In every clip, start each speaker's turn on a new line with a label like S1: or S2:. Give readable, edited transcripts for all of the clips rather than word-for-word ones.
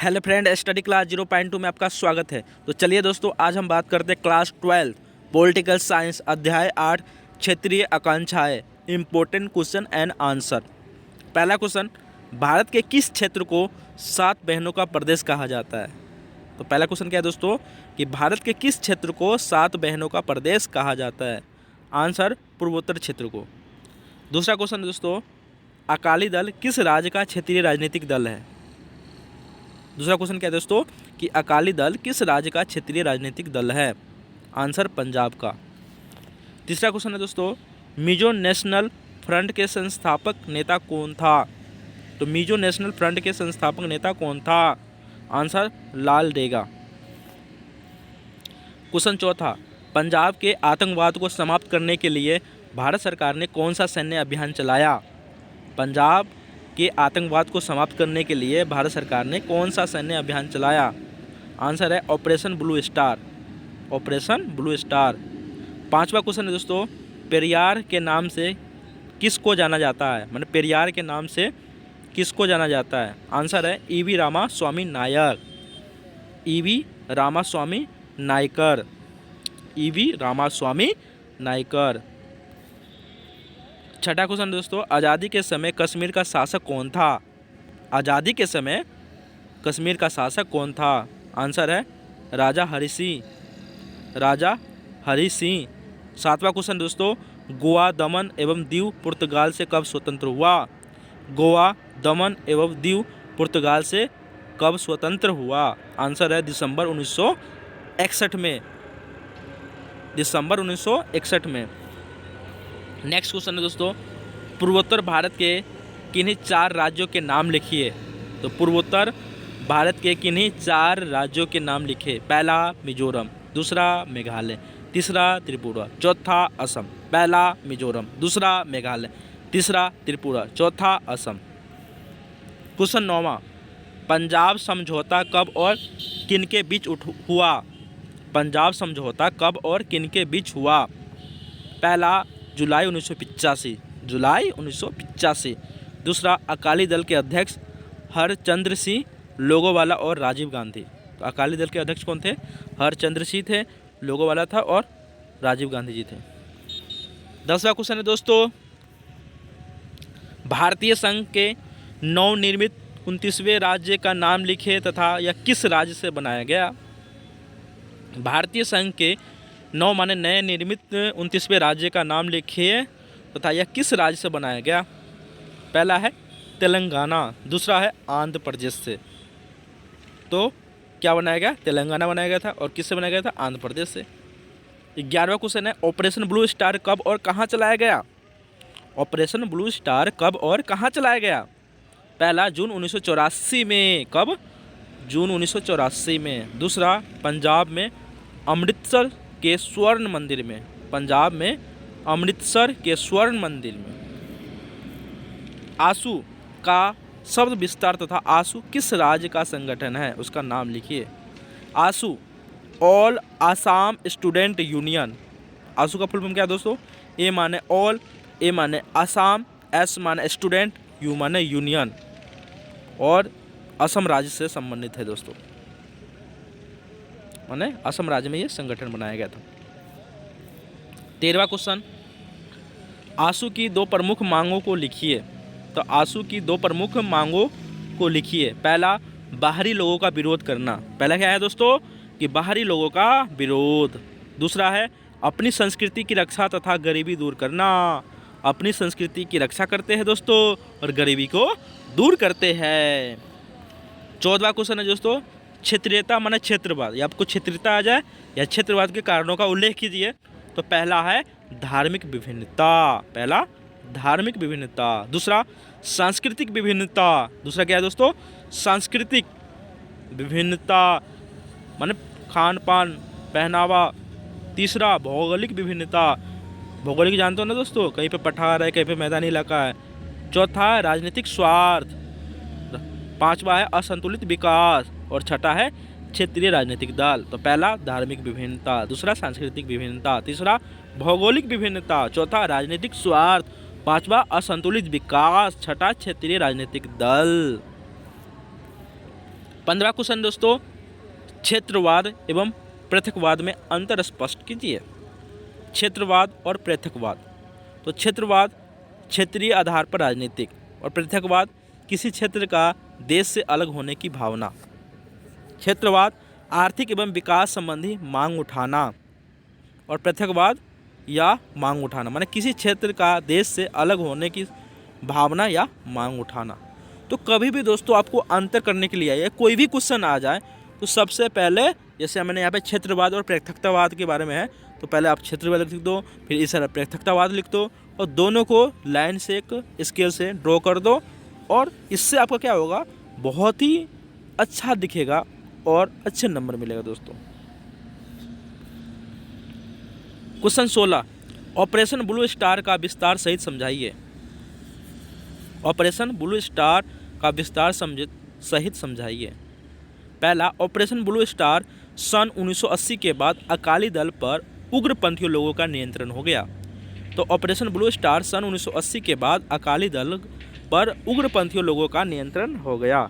S1: Hello friend, study class 0.2 में आपका स्वागत है। तो चलिए दोस्तों, आज हम बात करते हैं क्लास 12 पॉलिटिकल साइंस अध्याय 8 क्षेत्रीय आकांक्षाएं इम्पोर्टेंट क्वेश्चन एंड आंसर। पहला क्वेश्चन, भारत के किस क्षेत्र को 7 बहनों का प्रदेश कहा जाता है? तो पहला क्वेश्चन क्या है दोस्तों कि भारत के किस क्षेत्र को 7 बहनों का प्रदेश कहा जाता है? आंसर पूर्वोत्तर क्षेत्र को। दूसरा क्वेश्चन दोस्तों, अकाली दल किस राज्य का क्षेत्रीय राजनीतिक दल है? दूसरा क्वेश्चन क्या है दोस्तों कि अकाली दल किस राज्य का क्षेत्रीय राजनीतिक दल है? आंसर पंजाब का। तीसरा क्वेश्चन है दोस्तों, मिजो नेशनल फ्रंट के संस्थापक नेता कौन था? तो मिजो नेशनल फ्रंट के संस्थापक नेता कौन था? आंसर लाल डेगा। क्वेश्चन चौथा, पंजाब के आतंकवाद को समाप्त करने के लिए भारत सरकार ने कौन सा सैन्य अभियान चलाया? पंजाब के आतंकवाद को समाप्त करने के लिए भारत सरकार ने कौन सा सैन्य अभियान चलाया? आंसर है operation blue star. Operation blue star. पांचवा क्वेश्चन है दोस्तों, पेरियार के नाम से किसको जाना जाता है? मतलब पेरियार के नाम से किसको जाना जाता है? आंसर है ईवी रामास्वामी नायक। ईवी रामास्वामी नायकर। ईवी रामास्वामी नायकर। छठा क्वेश्चन दोस्तों, आज़ादी के समय कश्मीर का शासक कौन था? आज़ादी के समय कश्मीर का शासक कौन था? आंसर है राजा हरि सिंह। राजा हरि सिंह। सातवां क्वेश्चन दोस्तों, गोवा, दमन एवं दीव पुर्तगाल से कब स्वतंत्र हुआ? गोवा, दमन एवं दीव पुर्तगाल से कब स्वतंत्र हुआ? आंसर है दिसंबर 1961 में। दिसंबर 1961 में। नेक्स्ट क्वेश्चन है दोस्तों, पूर्वोत्तर भारत के किन्हीं 4 राज्यों के नाम लिखिए। तो पूर्वोत्तर भारत के किन्हीं 4 राज्यों के नाम लिखिए। पहला मिजोरम, दूसरा मेघालय, तीसरा त्रिपुरा, चौथा असम। पहला मिजोरम, दूसरा मेघालय, तीसरा त्रिपुरा, चौथा असम। क्वेश्चन 9वां, पंजाब समझौता कब और किनके बीच हुआ? पंजाब समझौता कब और किनके बीच हुआ? पहला जुलाई 1985। जुलाई 1985। दूसरा अकाली दल के अध्यक्ष हरचंद्र सिंह लोगोवाला और राजीव गांधी। तो अकाली दल के अध्यक्ष कौन थे? हरचंद्र सिंह थे, लोगोवाला था और राजीव गांधी जी थे। 10वां क्वेश्चन है दोस्तों, भारतीय संघ के नवनिर्मित 29वें राज्य का नाम लिखे तथा यह किस राज्य से बनाया गया? भारतीय संघ के 9 माने नए निर्मित 29वें राज्य का नाम लिखिए तथा यह किस राज्य से बनाया गया? पहला है तेलंगाना, दूसरा है आंध्र प्रदेश से। तो क्या बनाया गया? तेलंगाना बनाया गया था। और किससे बनाया गया था? आंध्र प्रदेश से। 11वां क्वेश्चन है, ऑपरेशन ब्लू स्टार कब और कहाँ चलाया गया? ऑपरेशन ब्लू स्टार कब और कहाँ चलाया गया? पहला जून 1984 में। कब? जून 1984 में। दूसरा पंजाब में अमृतसर के स्वर्ण मंदिर में। पंजाब में अमृतसर के स्वर्ण मंदिर में। आसू का शब्द विस्तार तथा आसू किस राज्य का संगठन है? उसका नाम लिखिए। आसू ऑल आसाम स्टूडेंट यूनियन। आसू का फुल फॉर्म क्या है दोस्तों? ए माने ऑल, ए माने आसाम, एस माने स्टूडेंट, यू माने यूनियन और असम राज्य से संबंधित है दोस्तों। माने असम राज्य में ये संगठन बनाया गया था। 13वां क्वेश्चन, आसू की 2 प्रमुख मांगों को लिखिए। तो आसू की 2 प्रमुख मांगों को लिखिए। पहला बाहरी लोगों का विरोध करना। पहला क्या है दोस्तों कि बाहरी लोगों का विरोध। दूसरा है अपनी संस्कृति की रक्षा तथा गरीबी दूर करना। अपनी संस्कृति की रक्षा करते हैं दोस्तों और गरीबी को दूर करते हैं। 14वां क्वेश्चन है दोस्तों, क्षेत्रीयता माने क्षेत्रवाद। या आपको क्षेत्रीयता आ जाए या क्षेत्रवाद के कारणों का उल्लेख कीजिए। तो पहला है धार्मिक विभिन्नता। पहला धार्मिक विभिन्नता। दूसरा सांस्कृतिक विभिन्नता। दूसरा क्या है दोस्तों? सांस्कृतिक विभिन्नता माने खान पान, पहनावा। तीसरा भौगोलिक विभिन्नता। भौगोलिक जानते हो ना दोस्तों, कहीं पे पठार है, कहीं पे मैदानी इलाका है। चौथा है राजनीतिक स्वार्थ। 5वां है असंतुलित विकास और छठा है क्षेत्रीय राजनीतिक दल। तो पहला धार्मिक विभिन्नता, दूसरा सांस्कृतिक विभिन्नता, तीसरा भौगोलिक विभिन्नता, चौथा राजनीतिक स्वार्थ, 5वां असंतुलित विकास, छठा क्षेत्रीय राजनीतिक दल। 15वां क्वेश्चन दोस्तों, क्षेत्रवाद एवं पृथकवाद में अंतर स्पष्ट कीजिए। क्षेत्रवाद और पृथकवाद। तो क्षेत्रवाद क्षेत्रीय आधार पर राजनीतिक, और पृथकवाद किसी क्षेत्र का देश से अलग होने की भावना। क्षेत्रवाद आर्थिक एवं विकास संबंधी मांग उठाना, और पृथकवाद या मांग उठाना माने किसी क्षेत्र का देश से अलग होने की भावना या मांग उठाना। तो कभी भी दोस्तों आपको अंतर करने के लिए कोई भी क्वेश्चन आ जाए तो सबसे पहले, जैसे मैंने यहाँ पे क्षेत्रवाद और पृथकतावाद के बारे में है, तो पहले आप क्षेत्रवाद लिख दो, फिर इस तरह पृथकतावाद लिख दो, और दोनों को लाइन से एक स्केल से ड्रॉ कर दो, और इससे आपका क्या होगा, बहुत ही अच्छा दिखेगा और अच्छे नंबर मिलेगा दोस्तों। क्वेश्चन 16, ऑपरेशन ब्लू स्टार का विस्तार सहित समझाइए। ऑपरेशन ब्लू स्टार का विस्तार सहित समझाइए। पहला, ऑपरेशन ब्लू स्टार सन 1980 के बाद अकाली दल पर उग्रपंथी लोगों का नियंत्रण हो गया। तो ऑपरेशन ब्लू स्टार सन 1980 के बाद अकाली दल पर उग्रपंथी लोगों का नियंत्रण हो गया।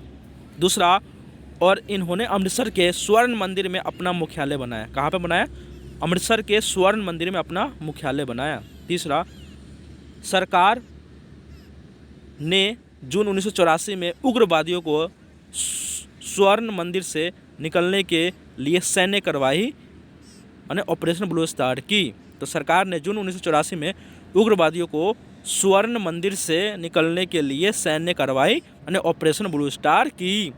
S1: दूसरा, और इन्होंने अमृतसर के स्वर्ण मंदिर में अपना मुख्यालय बनाया। कहाँ पे बनाया? अमृतसर के स्वर्ण मंदिर में अपना मुख्यालय बनाया। तीसरा, सरकार ने जून 1984 में उग्रवादियों को स्वर्ण मंदिर से निकलने के लिए सैन्य कार्रवाई यानी ऑपरेशन ब्लू स्टार की। तो सरकार ने जून 1984 में उग्रवादियों को स्वर्ण मंदिर से निकलने के लिए सैन्य कार्रवाई यानी ऑपरेशन ब्लू स्टार की।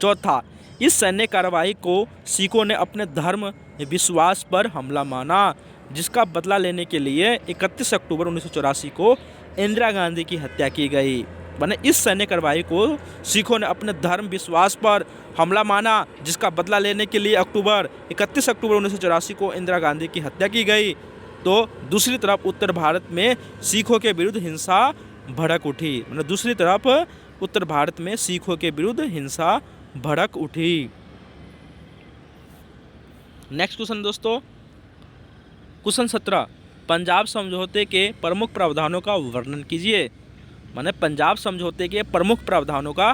S1: चौथा, इस सैन्य कार्रवाई को सिखों ने अपने धर्म विश्वास पर हमला माना, जिसका बदला लेने के लिए 31 अक्टूबर 1984 को इंदिरा गांधी की हत्या की गई। माने इस सैन्य कार्रवाई को सिखों ने अपने धर्म विश्वास पर हमला माना, जिसका बदला लेने के लिए 31 अक्टूबर 1984 को इंदिरा गांधी की हत्या की गई। तो दूसरी तरफ उत्तर भारत में सिखों के विरुद्ध हिंसा भड़क उठी। मतलब दूसरी तरफ उत्तर भारत में सिखों के विरुद्ध हिंसा भड़क उठी। नेक्स्ट क्वेश्चन दोस्तों, क्वेश्चन 17, पंजाब समझौते के प्रमुख प्रावधानों का वर्णन कीजिए। माने पंजाब समझौते के प्रमुख प्रावधानों का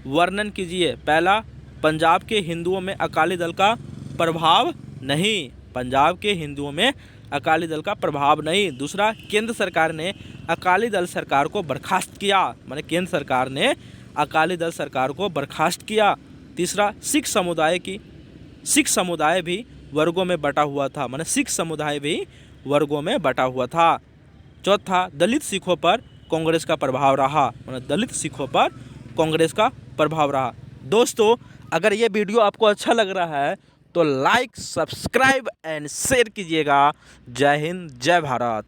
S1: वर्णन कीजिए। पहला, पंजाब के हिंदुओं में अकाली दल का प्रभाव नहीं। पंजाब के हिंदुओं में अकाली दल का प्रभाव नहीं। दूसरा, केंद्र सरकार ने अकाली दल सरकार को बर्खास्त किया। माने केंद्र सरकार ने अकाली दल सरकार को बर्खास्त किया। तीसरा, सिख समुदाय भी वर्गों में बटा हुआ था। माने सिख समुदाय भी वर्गों में बटा हुआ था। चौथा, दलित सिखों पर कांग्रेस का प्रभाव रहा। माने दलित सिखों पर कांग्रेस का प्रभाव रहा। दोस्तों, अगर ये वीडियो आपको अच्छा लग रहा है तो लाइक, सब्सक्राइब एंड शेयर कीजिएगा। जय हिंद, जय भारत।